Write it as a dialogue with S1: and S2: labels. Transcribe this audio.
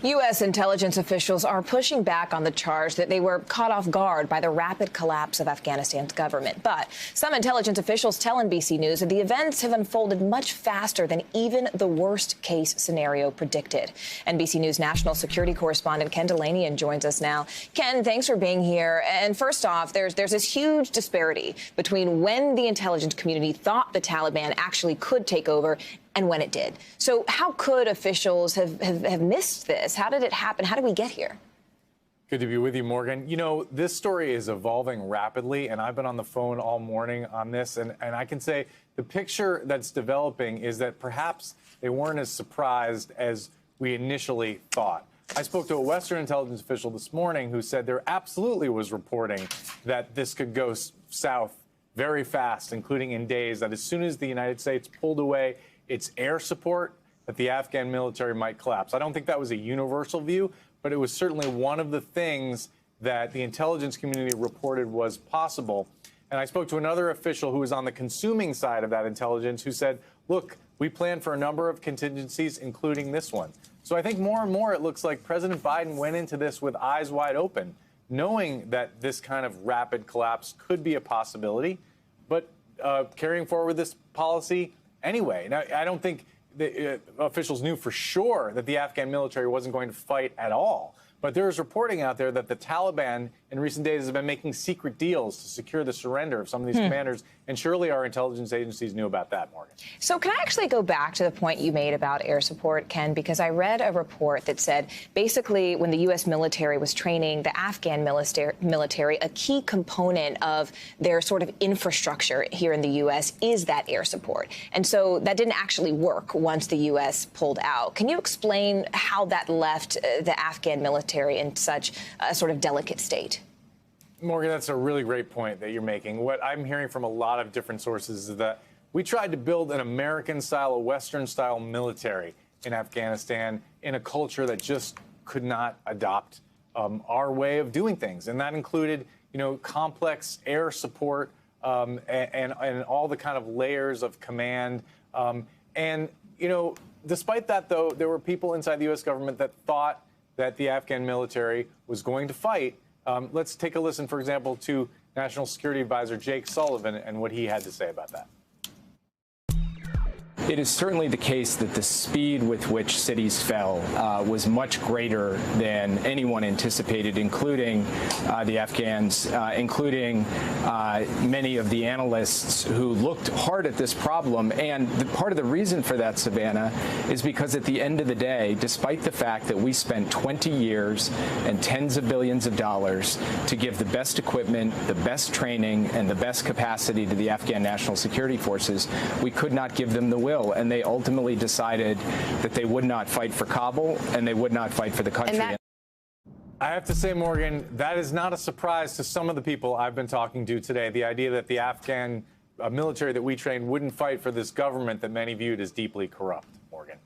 S1: U.S. intelligence officials are pushing back on the charge that they were caught off guard by the rapid collapse of Afghanistan's government. But some intelligence officials tell NBC News that the events have unfolded much faster than even the worst-case scenario predicted. NBC News national security correspondent Ken Dilanian joins us now. Ken, thanks for being here. And first off, there's this huge disparity between when the intelligence community thought the Taliban actually could take over and when it did. So how could officials have missed this? How did it happen? How did we get here?
S2: Good to be with you, Morgan. You know, this story is evolving rapidly, and I've been on the phone all morning on this, and I can say the picture that's developing is that perhaps they weren't as surprised as we initially thought. I spoke to a Western intelligence official this morning who said there absolutely was reporting that this could go south very fast, including in days, that as soon as the United States pulled away its air support, that the Afghan military might collapse. I don't think that was a universal view, but it was certainly one of the things that the intelligence community reported was possible. And I spoke to another official who was on the consuming side of that intelligence who said, look, we planned for a number of contingencies, including this one. So I think more and more it looks like President Biden went into this with eyes wide open, knowing that this kind of rapid collapse could be a possibility, but carrying forward this policy anyway. Now, I don't think the officials knew for sure that the Afghan military wasn't going to fight at all. But there is reporting out there that the Taliban in recent days has been making secret deals to secure the surrender of some of these commanders. And surely our intelligence agencies knew about that, Morgan.
S1: So can I actually go back to the point you made about air support, Ken? Because I read a report that said basically when the U.S. military was training the Afghan military, a key component of their sort of infrastructure here in the U.S. is that air support. And so that didn't actually work once the U.S. pulled out. Can you explain how that left the Afghan military in such a sort of delicate state?
S2: Morgan, that's a really great point that you're making. What I'm hearing from a lot of different sources is that we tried to build an American-style, a Western-style military in Afghanistan in a culture that just could not adopt our way of doing things. And that included, you know, complex air support and all the kind of layers of command. And, you know, despite that, though, there were people inside the U.S. government that thought that the Afghan military was going to fight. Let's take a listen, for example, to National Security Advisor Jake Sullivan and what he had to say about that.
S3: It is certainly the case that the speed with which cities fell was much greater than anyone anticipated, including the Afghans, including many of the analysts who looked hard at this problem. And part of the reason for that, Savannah, is because at the end of the day, despite the fact that we spent 20 years and tens of billions of dollars to give the best equipment, the best training, and the best capacity to the Afghan National Security Forces, we could not give them the will. And they ultimately decided that they would not fight for Kabul and they would not fight for the country.
S2: I have to say, Morgan, that is not a surprise to some of the people I've been talking to today. The idea that the Afghan military that we trained wouldn't fight for this government that many viewed as deeply corrupt, Morgan.